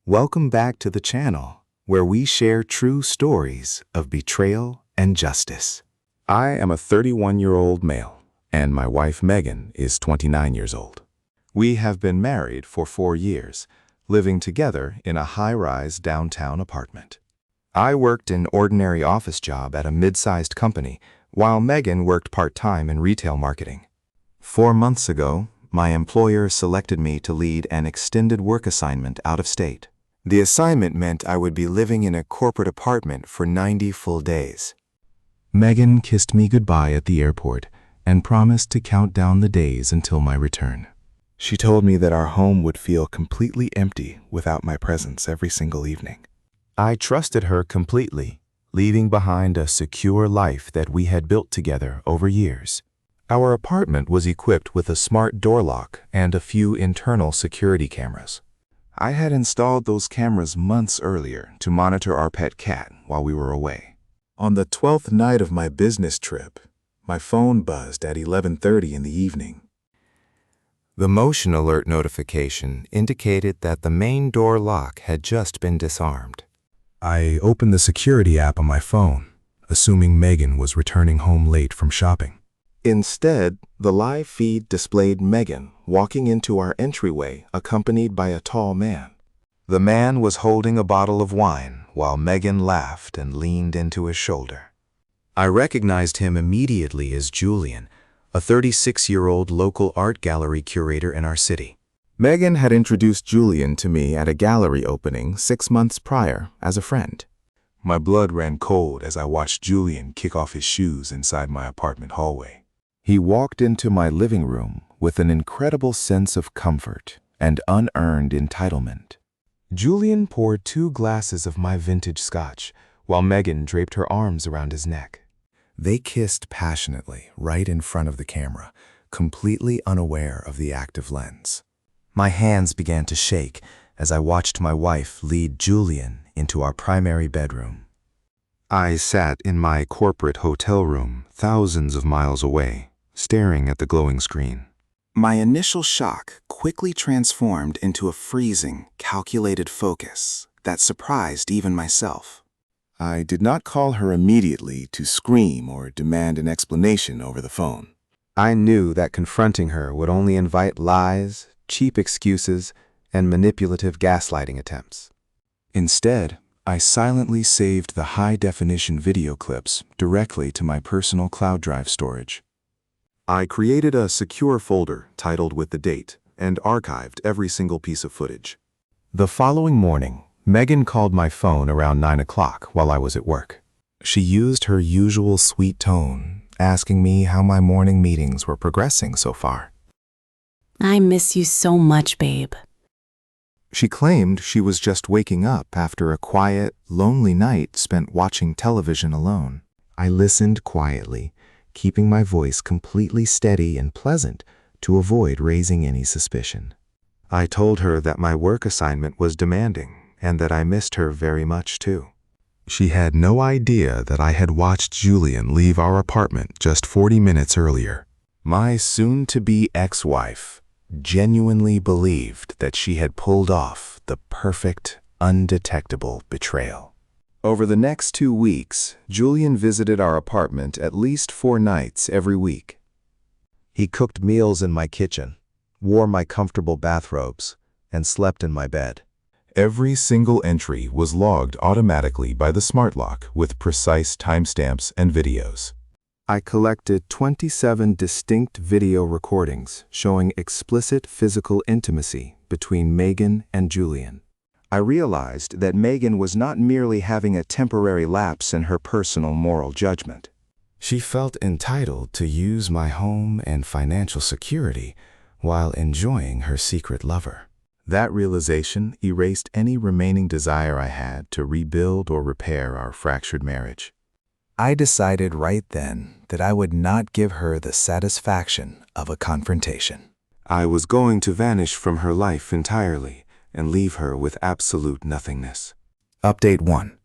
Welcome back to the channel, where we share true stories of betrayal and justice. I am a 31-year-old male, and my wife Megan is 29 years old. We have been married for 4 years, living together in a high-rise downtown apartment. I worked an ordinary office job at a mid-sized company, while Megan worked part-time in retail marketing. 4 months ago, my employer selected me to lead an extended work assignment out of state. The assignment meant I would be living in a corporate apartment for 90 full days. Megan kissed me goodbye at the airport and promised to count down the days until my return. She told me that our home would feel completely empty without my presence every single evening. I trusted her completely, leaving behind a secure life that we had built together over years. Our apartment was equipped with a smart door lock and a few internal security cameras. I had installed those cameras months earlier to monitor our pet cat while we were away. On the 12th night of my business trip, my phone buzzed at 11:30 in the evening. The motion alert notification indicated that the main door lock had just been disarmed. I opened the security app on my phone, assuming Megan was returning home late from shopping. Instead, the live feed displayed Megan walking into our entryway accompanied by a tall man. The man was holding a bottle of wine while Megan laughed and leaned into his shoulder. I recognized him immediately as Julian, a 36-year-old local art gallery curator in our city. Megan had introduced Julian to me at a gallery opening 6 months prior as a friend. My blood ran cold as I watched Julian kick off his shoes inside my apartment hallway. He walked into my living room with an incredible sense of comfort and unearned entitlement. Julian poured 2 glasses of my vintage scotch, while Megan draped her arms around his neck. They kissed passionately right in front of the camera, completely unaware of the active lens. My hands began to shake as I watched my wife lead Julian into our primary bedroom. I sat in my corporate hotel room thousands of miles away, staring at the glowing screen. My initial shock quickly transformed into a freezing, calculated focus that surprised even myself. I did not call her immediately to scream or demand an explanation over the phone. I knew that confronting her would only invite lies, cheap excuses, and manipulative gaslighting attempts. Instead, I silently saved the high-definition video clips directly to my personal cloud drive storage. I created a secure folder titled with the date and archived every single piece of footage. The following morning, Megan called my phone around 9 o'clock while I was at work. She used her usual sweet tone, asking me how my morning meetings were progressing so far. I miss you so much, babe. She claimed she was just waking up after a quiet, lonely night spent watching television alone. I listened quietly, keeping my voice completely steady and pleasant to avoid raising any suspicion. I told her that my work assignment was demanding and that I missed her very much too. She had no idea that I had watched Julian leave our apartment just 40 minutes earlier. My soon-to-be ex-wife genuinely believed that she had pulled off the perfect, undetectable betrayal. Over the next 2 weeks, Julian visited our apartment at least 4 nights every week. He cooked meals in my kitchen, wore my comfortable bathrobes, and slept in my bed. Every single entry was logged automatically by the smart lock with precise timestamps and videos. I collected 27 distinct video recordings showing explicit physical intimacy between Megan and Julian. I realized that Megan was not merely having a temporary lapse in her personal moral judgment. She felt entitled to use my home and financial security while enjoying her secret lover. That realization erased any remaining desire I had to rebuild or repair our fractured marriage. I decided right then that I would not give her the satisfaction of a confrontation. I was going to vanish from her life entirely and leave her with absolute nothingness. Update 1.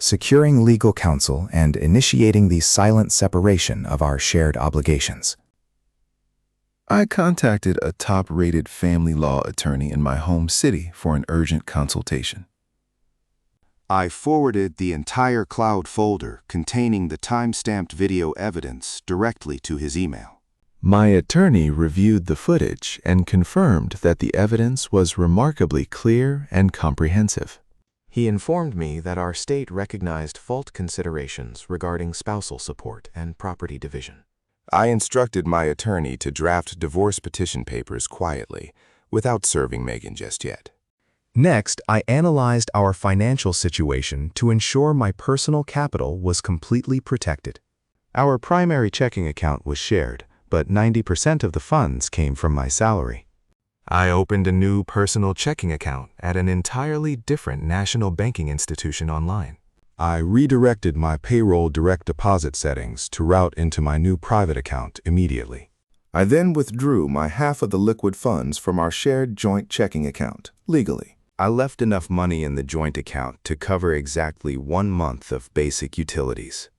Securing legal counsel and initiating the silent separation of our shared obligations. I contacted a top-rated family law attorney in my home city for an urgent consultation. I forwarded the entire cloud folder containing the time-stamped video evidence directly to his email. My attorney reviewed the footage and confirmed that the evidence was remarkably clear and comprehensive. He informed me that our state recognized fault considerations regarding spousal support and property division. I instructed my attorney to draft divorce petition papers quietly, without serving Megan just yet. Next, I analyzed our financial situation to ensure my personal capital was completely protected. Our primary checking account was shared, but 90% of the funds came from my salary. I opened a new personal checking account at an entirely different national banking institution online. I redirected my payroll direct deposit settings to route into my new private account immediately. I then withdrew my half of the liquid funds from our shared joint checking account, legally. I left enough money in the joint account to cover exactly 1 month of basic utilities.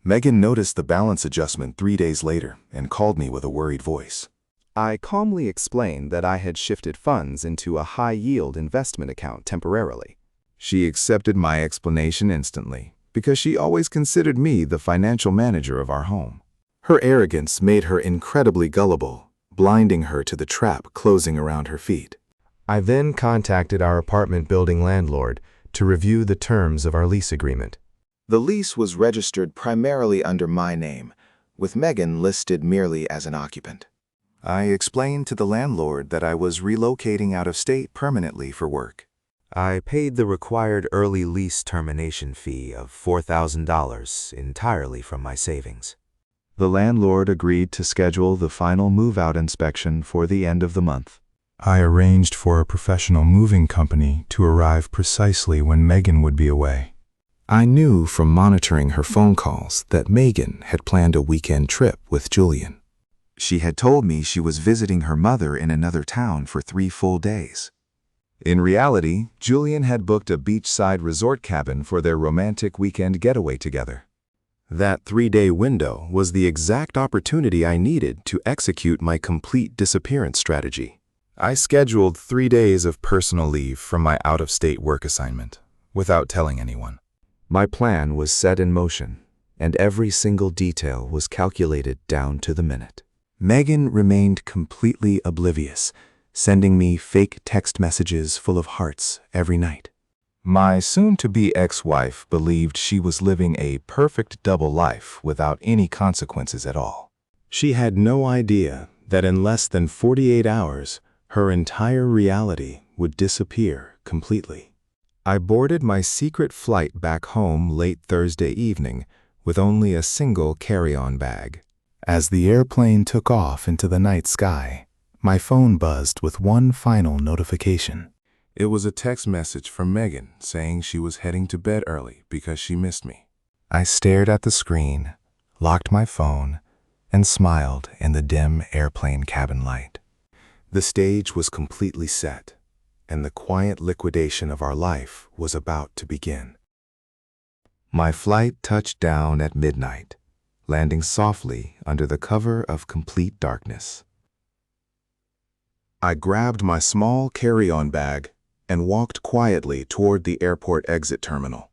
Megan noticed the balance adjustment 3 days later and called me with a worried voice. I calmly explained that I had shifted funds into a high-yield investment account temporarily. She accepted my explanation instantly because she always considered me the financial manager of our home. Her arrogance made her incredibly gullible, blinding her to the trap closing around her feet. I then contacted our apartment building landlord to review the terms of our lease agreement. The lease was registered primarily under my name, with Megan listed merely as an occupant. I explained to the landlord that I was relocating out of state permanently for work. I paid the required early lease termination fee of $4,000 entirely from my savings. The landlord agreed to schedule the final move-out inspection for the end of the month. I arranged for a professional moving company to arrive precisely when Megan would be away. I knew from monitoring her phone calls that Megan had planned a weekend trip with Julian. She had told me she was visiting her mother in another town for 3 full days. In reality, Julian had booked a beachside resort cabin for their romantic weekend getaway together. That 3-day window was the exact opportunity I needed to execute my complete disappearance strategy. I scheduled 3 days of personal leave from my out-of-state work assignment, without telling anyone. My plan was set in motion, and every single detail was calculated down to the minute. Megan remained completely oblivious, sending me fake text messages full of hearts every night. My soon-to-be ex-wife believed she was living a perfect double life without any consequences at all. She had no idea that in less than 48 hours, her entire reality would disappear completely. I boarded my secret flight back home late Thursday evening with only a single carry-on bag. As the airplane took off into the night sky, my phone buzzed with one final notification. It was a text message from Megan saying she was heading to bed early because she missed me. I stared at the screen, locked my phone, and smiled in the dim airplane cabin light. The stage was completely set, and the quiet liquidation of our life was about to begin. My flight touched down at midnight, landing softly under the cover of complete darkness. I grabbed my small carry-on bag and walked quietly toward the airport exit terminal.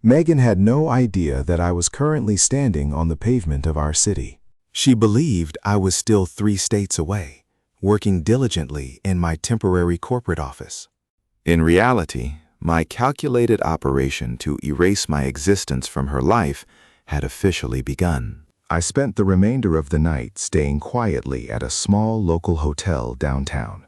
Megan had no idea that I was currently standing on the pavement of our city. She believed I was still 3 states away, working diligently in my temporary corporate office. In reality, my calculated operation to erase my existence from her life had officially begun. I spent the remainder of the night staying quietly at a small local hotel downtown.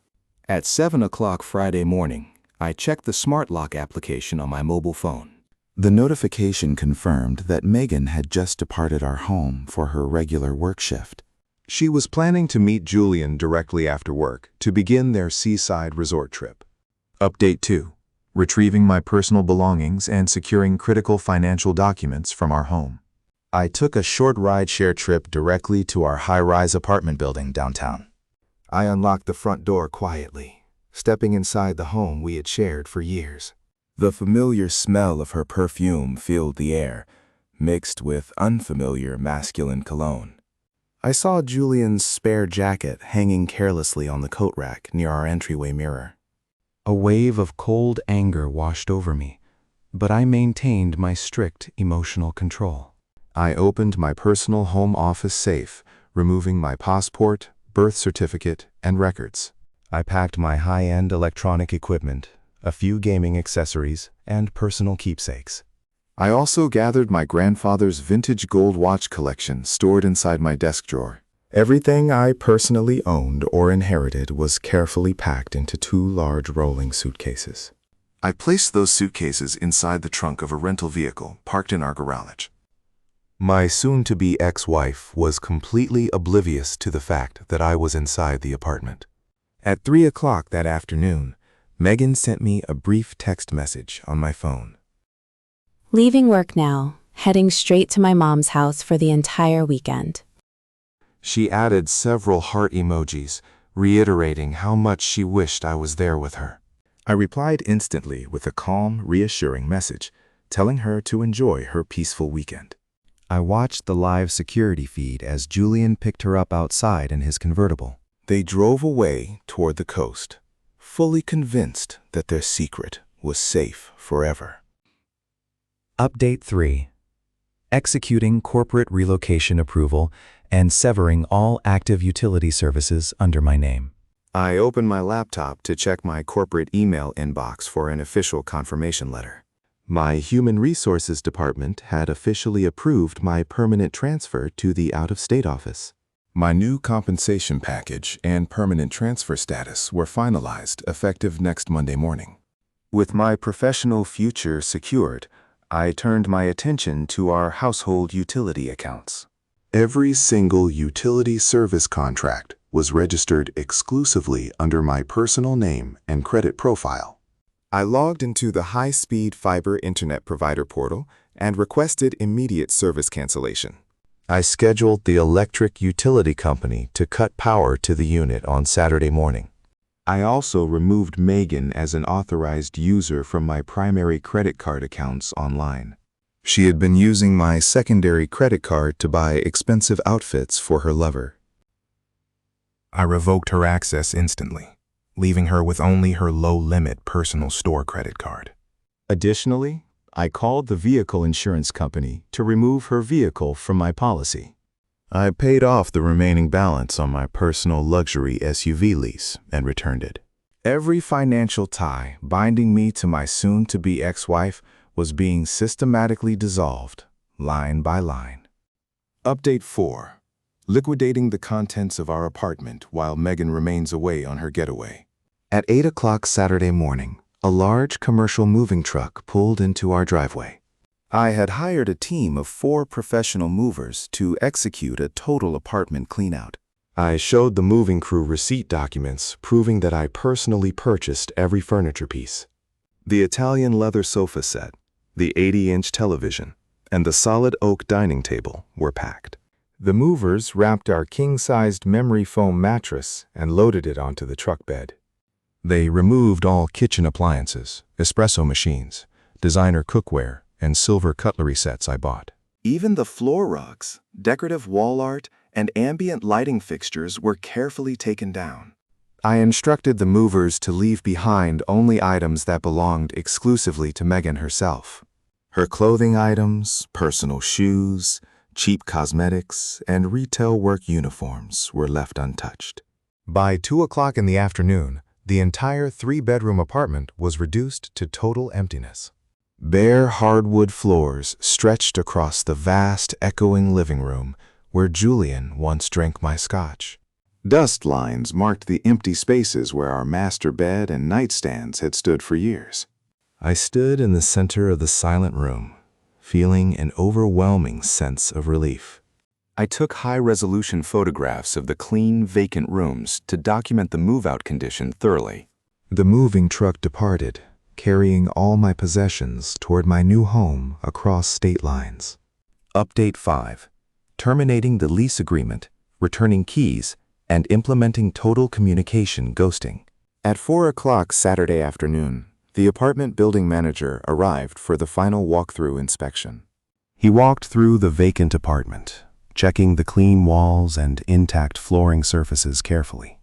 At 7 o'clock Friday morning, I checked the smart lock application on my mobile phone. The notification confirmed that Megan had just departed our home for her regular work shift. She was planning to meet Julian directly after work to begin their seaside resort trip. Update 2. Retrieving my personal belongings and securing critical financial documents from our home. I took a short ride-share trip directly to our high-rise apartment building downtown. I unlocked the front door quietly, stepping inside the home we had shared for years. The familiar smell of her perfume filled the air, mixed with unfamiliar masculine cologne. I saw Julian's spare jacket hanging carelessly on the coat rack near our entryway mirror. A wave of cold anger washed over me, but I maintained my strict emotional control. I opened my personal home office safe, removing my passport, birth certificate, and records. I packed my high-end electronic equipment, a few gaming accessories, and personal keepsakes. I also gathered my grandfather's vintage gold watch collection stored inside my desk drawer. Everything I personally owned or inherited was carefully packed into 2 large rolling suitcases. I placed those suitcases inside the trunk of a rental vehicle parked in our garage. My soon-to-be ex-wife was completely oblivious to the fact that I was inside the apartment. At 3 o'clock that afternoon, Megan sent me a brief text message on my phone. Leaving work now, heading straight to my mom's house for the entire weekend. She added several heart emojis, reiterating how much she wished I was there with her. I replied instantly with a calm, reassuring message, telling her to enjoy her peaceful weekend. I watched the live security feed as Julian picked her up outside in his convertible. They drove away toward the coast, fully convinced that their secret was safe forever. Update 3. Executing corporate relocation approval and severing all active utility services under my name. I opened my laptop to check my corporate email inbox for an official confirmation letter. My Human Resources Department had officially approved my permanent transfer to the out-of-state office. My new compensation package and permanent transfer status were finalized effective next Monday morning. With my professional future secured, I turned my attention to our household utility accounts. Every single utility service contract was registered exclusively under my personal name and credit profile. I logged into the high-speed fiber internet provider portal and requested immediate service cancellation. I scheduled the electric utility company to cut power to the unit on Saturday morning. I also removed Megan as an authorized user from my primary credit card accounts online. She had been using my secondary credit card to buy expensive outfits for her lover. I revoked her access instantly, leaving her with only her low-limit personal store credit card. Additionally, I called the vehicle insurance company to remove her vehicle from my policy. I paid off the remaining balance on my personal luxury SUV lease and returned it. Every financial tie binding me to my soon-to-be ex-wife was being systematically dissolved, line by line. Update 4. Liquidating the contents of our apartment while Megan remains away on her getaway. At 8 o'clock Saturday morning, a large commercial moving truck pulled into our driveway. I had hired a team of 4 professional movers to execute a total apartment cleanout. I showed the moving crew receipt documents proving that I personally purchased every furniture piece. The Italian leather sofa set, the 80-inch television, and the solid oak dining table were packed. The movers wrapped our king-sized memory foam mattress and loaded it onto the truck bed. They removed all kitchen appliances, espresso machines, designer cookware, and silver cutlery sets I bought. Even the floor rugs, decorative wall art, and ambient lighting fixtures were carefully taken down. I instructed the movers to leave behind only items that belonged exclusively to Megan herself. Her clothing items, personal shoes, cheap cosmetics, and retail work uniforms were left untouched. By 2 o'clock in the afternoon, the entire 3-bedroom apartment was reduced to total emptiness. Bare hardwood floors stretched across the vast, echoing living room where Julian once drank my scotch. Dust lines marked the empty spaces where our master bed and nightstands had stood for years. I stood in the center of the silent room, feeling an overwhelming sense of relief. I took high-resolution photographs of the clean, vacant rooms to document the move-out condition thoroughly. The moving truck departed, carrying all my possessions toward my new home across state lines. Update 5. Terminating the lease agreement, returning keys, and implementing total communication ghosting. At 4 o'clock Saturday afternoon, the apartment building manager arrived for the final walkthrough inspection. He walked through the vacant apartment, checking the clean walls and intact flooring surfaces carefully.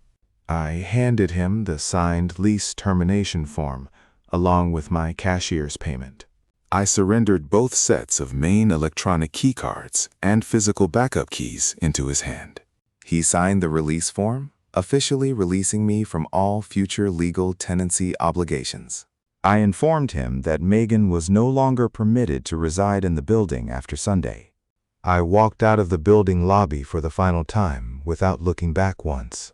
I handed him the signed lease termination form, along with my cashier's payment. I surrendered both sets of main electronic keycards and physical backup keys into his hand. He signed the release form, officially releasing me from all future legal tenancy obligations. I informed him that Megan was no longer permitted to reside in the building after Sunday. I walked out of the building lobby for the final time without looking back once.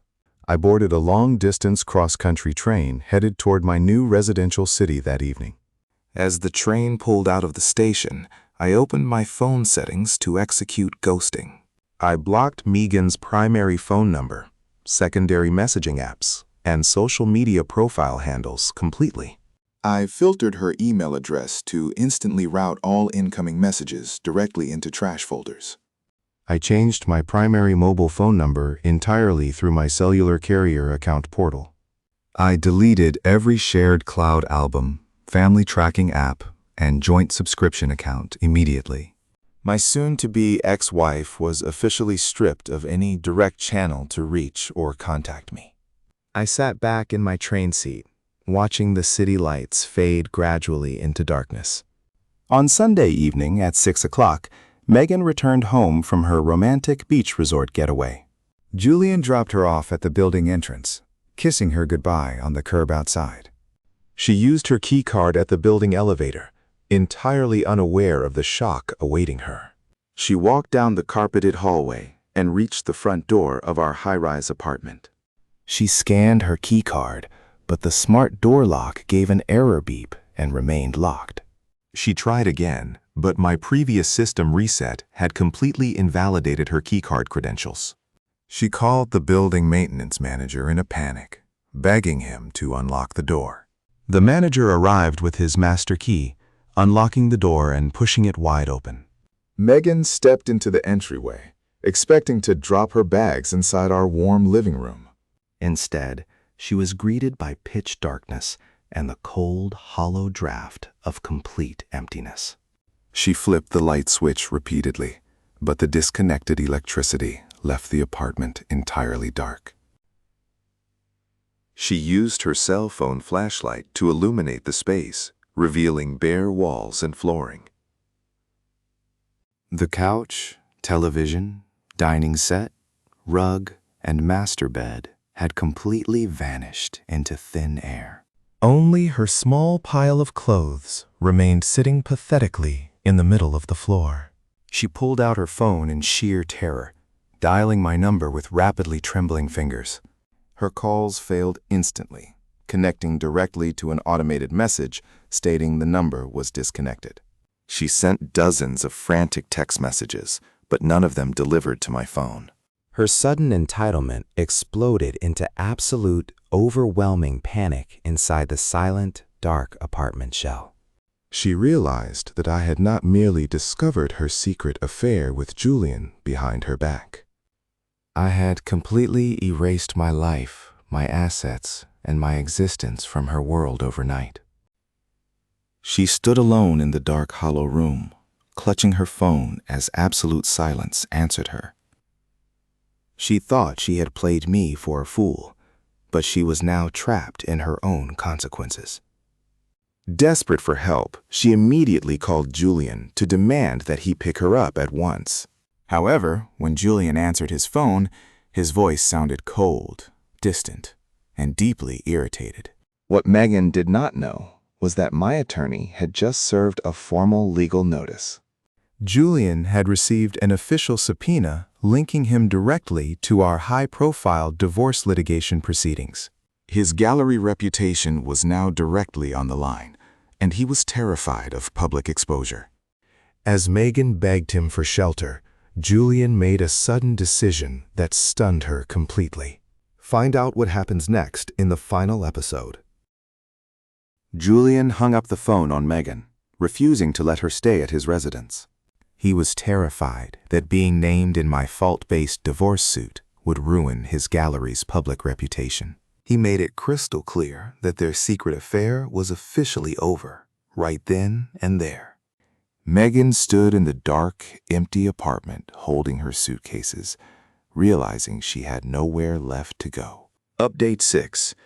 I boarded a long-distance cross-country train headed toward my new residential city that evening. As the train pulled out of the station, I opened my phone settings to execute ghosting. I blocked Megan's primary phone number, secondary messaging apps, and social media profile handles completely. I filtered her email address to instantly route all incoming messages directly into trash folders. I changed my primary mobile phone number entirely through my cellular carrier account portal. I deleted every shared cloud album, family tracking app, and joint subscription account immediately. My soon-to-be ex-wife was officially stripped of any direct channel to reach or contact me. I sat back in my train seat, watching the city lights fade gradually into darkness. On Sunday evening at 6 o'clock, Megan returned home from her romantic beach resort getaway. Julian dropped her off at the building entrance, kissing her goodbye on the curb outside. She used her key card at the building elevator, entirely unaware of the shock awaiting her. She walked down the carpeted hallway and reached the front door of our high-rise apartment. She scanned her key card, but the smart door lock gave an error beep and remained locked. She tried again, but my previous system reset had completely invalidated her keycard credentials. She called the building maintenance manager in a panic, begging him to unlock the door. The manager arrived with his master key, unlocking the door and pushing it wide open. Megan stepped into the entryway, expecting to drop her bags inside our warm living room. Instead, she was greeted by pitch darkness and the cold, hollow draft of complete emptiness. She flipped the light switch repeatedly, but the disconnected electricity left the apartment entirely dark. She used her cell phone flashlight to illuminate the space, revealing bare walls and flooring. The couch, television, dining set, rug, and master bed had completely vanished into thin air. Only her small pile of clothes remained sitting pathetically in the middle of the floor. She pulled out her phone in sheer terror, dialing my number with rapidly trembling fingers. Her calls failed instantly, connecting directly to an automated message stating the number was disconnected. She sent dozens of frantic text messages, but none of them delivered to my phone. Her sudden entitlement exploded into absolute, overwhelming panic inside the silent, dark apartment shell. She realized that I had not merely discovered her secret affair with Julian behind her back. I had completely erased my life, my assets, and my existence from her world overnight. She stood alone in the dark, hollow room, clutching her phone as absolute silence answered her. She thought she had played me for a fool, but she was now trapped in her own consequences. Desperate for help, she immediately called Julian to demand that he pick her up at once. However, when Julian answered his phone, his voice sounded cold, distant, and deeply irritated. What Megan did not know was that my attorney had just served a formal legal notice. Julian had received an official subpoena linking him directly to our high-profile divorce litigation proceedings. His gallery reputation was now directly on the line, and he was terrified of public exposure. As Megan begged him for shelter, Julian made a sudden decision that stunned her completely. Find out what happens next in the final episode. Julian hung up the phone on Megan, refusing to let her stay at his residence. He was terrified that being named in my fault-based divorce suit would ruin his gallery's public reputation. He made it crystal clear that their secret affair was officially over, right then and there. Megan stood in the dark, empty apartment holding her suitcases, realizing she had nowhere left to go. Update 6.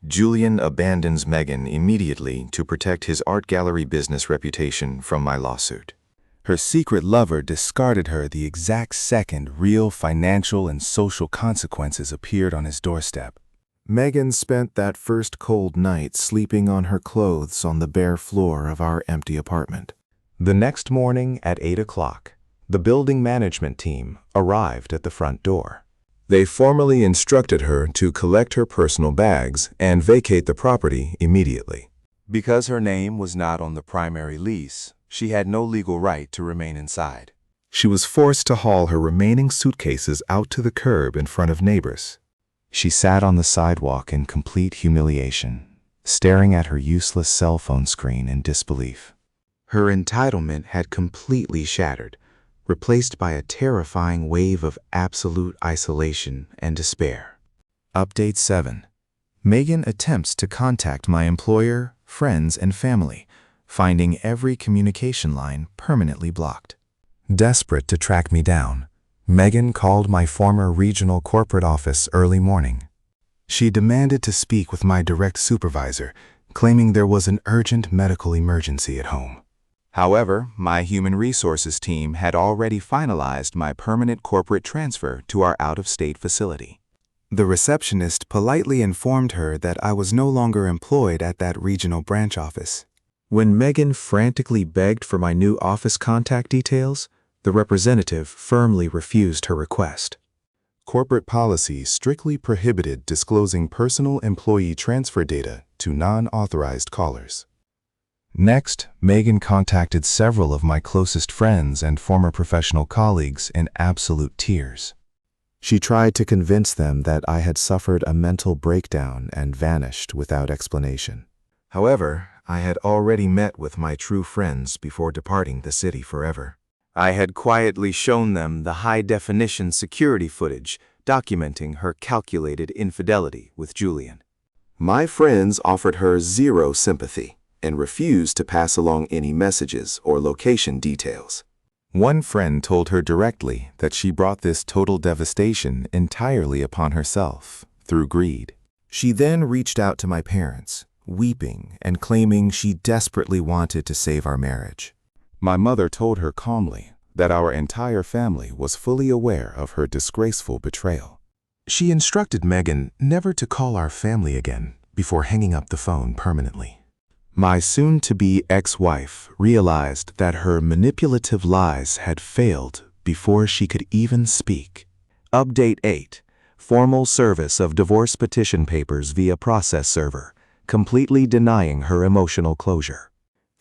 Julian abandons Megan immediately to protect his art gallery business reputation from my lawsuit. Her secret lover discarded her the exact second real financial and social consequences appeared on his doorstep. Megan spent that first cold night sleeping on her clothes on the bare floor of our empty apartment. The next morning at 8 o'clock, the building management team arrived at the front door. They formally instructed her to collect her personal bags and vacate the property immediately. Because her name was not on the primary lease, she had no legal right to remain inside. She was forced to haul her remaining suitcases out to the curb in front of neighbors. She sat on the sidewalk in complete humiliation, staring at her useless cell phone screen in disbelief. Her entitlement had completely shattered, replaced by a terrifying wave of absolute isolation and despair. Update 7. Megan attempts to contact my employer, friends, and family, finding every communication line permanently blocked. Desperate to track me down, Megan called my former regional corporate office early morning. She demanded to speak with my direct supervisor, claiming there was an urgent medical emergency at home. However, my human resources team had already finalized my permanent corporate transfer to our out-of-state facility. The receptionist politely informed her that I was no longer employed at that regional branch office. When Megan frantically begged for my new office contact details, the representative firmly refused her request. Corporate policy strictly prohibited disclosing personal employee transfer data to non-authorized callers. Next, Megan contacted several of my closest friends and former professional colleagues in absolute tears. She tried to convince them that I had suffered a mental breakdown and vanished without explanation. However, I had already met with my true friends before departing the city forever. I had quietly shown them the high-definition security footage documenting her calculated infidelity with Julian. My friends offered her zero sympathy and refused to pass along any messages or location details. One friend told her directly that she brought this total devastation entirely upon herself through greed. She then reached out to my parents, weeping and claiming she desperately wanted to save our marriage. My mother told her calmly that our entire family was fully aware of her disgraceful betrayal. She instructed Megan never to call our family again before hanging up the phone permanently. My soon-to-be ex-wife realized that her manipulative lies had failed before she could even speak. Update 8. Formal service of divorce petition papers via process server, completely denying her emotional closure.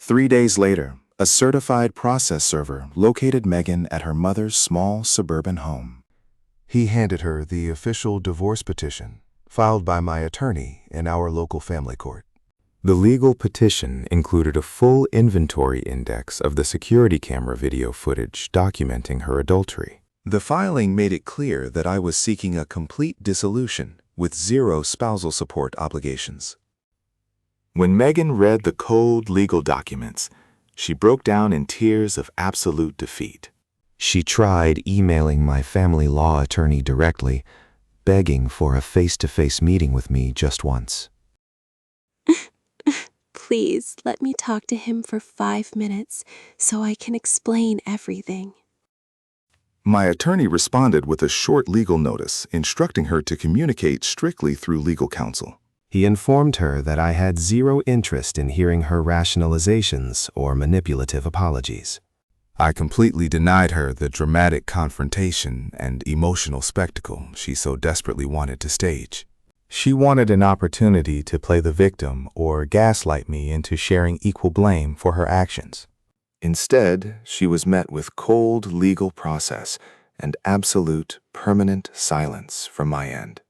3 days later, a certified process server located Megan at her mother's small suburban home. He handed her the official divorce petition, filed by my attorney in our local family court. The legal petition included a full inventory index of the security camera video footage documenting her adultery. The filing made it clear that I was seeking a complete dissolution with zero spousal support obligations. When Megan read the cold legal documents, she broke down in tears of absolute defeat. She tried emailing my family law attorney directly, begging for a face-to-face meeting with me just once. Please let me talk to him for 5 minutes so I can explain everything. My attorney responded with a short legal notice instructing her to communicate strictly through legal counsel. He informed her that I had zero interest in hearing her rationalizations or manipulative apologies. I completely denied her the dramatic confrontation and emotional spectacle she so desperately wanted to stage. She wanted an opportunity to play the victim or gaslight me into sharing equal blame for her actions. Instead, she was met with cold legal process and absolute permanent silence from my end.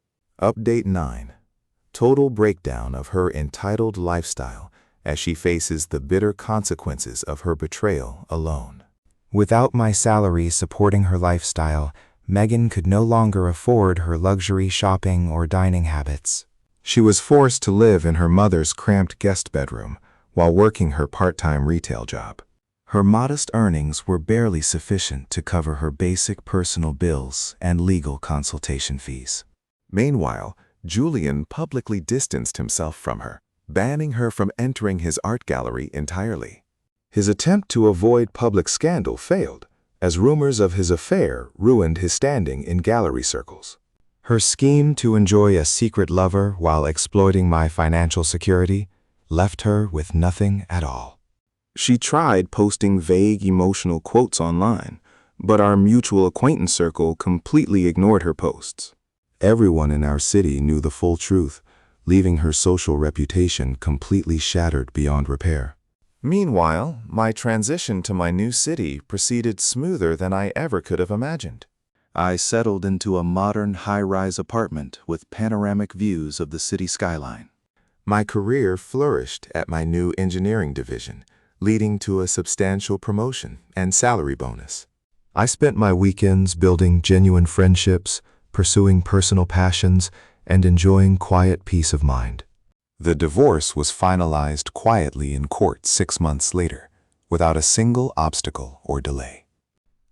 Update 9. Total breakdown of her entitled lifestyle as she faces the bitter consequences of her betrayal alone. Without my salary supporting her lifestyle, Megan could no longer afford her luxury shopping or dining habits. She was forced to live in her mother's cramped guest bedroom while working her part-time retail job. Her modest earnings were barely sufficient to cover her basic personal bills and legal consultation fees. Meanwhile, Julian publicly distanced himself from her, banning her from entering his art gallery entirely. His attempt to avoid public scandal failed, as rumors of his affair ruined his standing in gallery circles. Her scheme to enjoy a secret lover while exploiting my financial security left her with nothing at all. She tried posting vague emotional quotes online, but our mutual acquaintance circle completely ignored her posts. Everyone in our city knew the full truth, leaving her social reputation completely shattered beyond repair. Meanwhile, my transition to my new city proceeded smoother than I ever could have imagined. I settled into a modern high-rise apartment with panoramic views of the city skyline. My career flourished at my new engineering division, leading to a substantial promotion and salary bonus. I spent my weekends building genuine friendships, pursuing personal passions, and enjoying quiet peace of mind. The divorce was finalized quietly in court 6 months later, without a single obstacle or delay.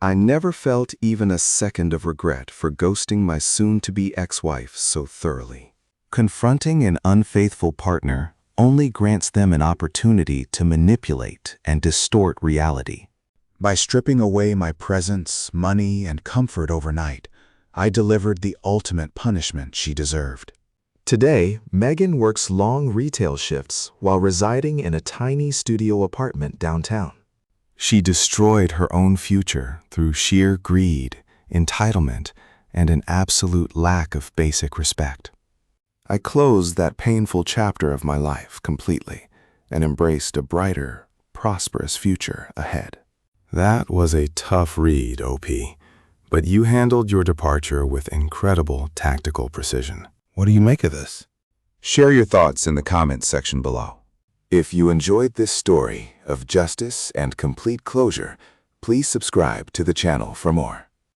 I never felt even a second of regret for ghosting my soon-to-be ex-wife so thoroughly. Confronting an unfaithful partner only grants them an opportunity to manipulate and distort reality. By stripping away my presence, money, and comfort overnight, I delivered the ultimate punishment she deserved. Today, Megan works long retail shifts while residing in a tiny studio apartment downtown. She destroyed her own future through sheer greed, entitlement, and an absolute lack of basic respect. I closed that painful chapter of my life completely and embraced a brighter, prosperous future ahead. That was a tough read, OP, but you handled your departure with incredible tactical precision. What do you make of this? Share your thoughts in the comments section below. If you enjoyed this story of justice and complete closure, please subscribe to the channel for more.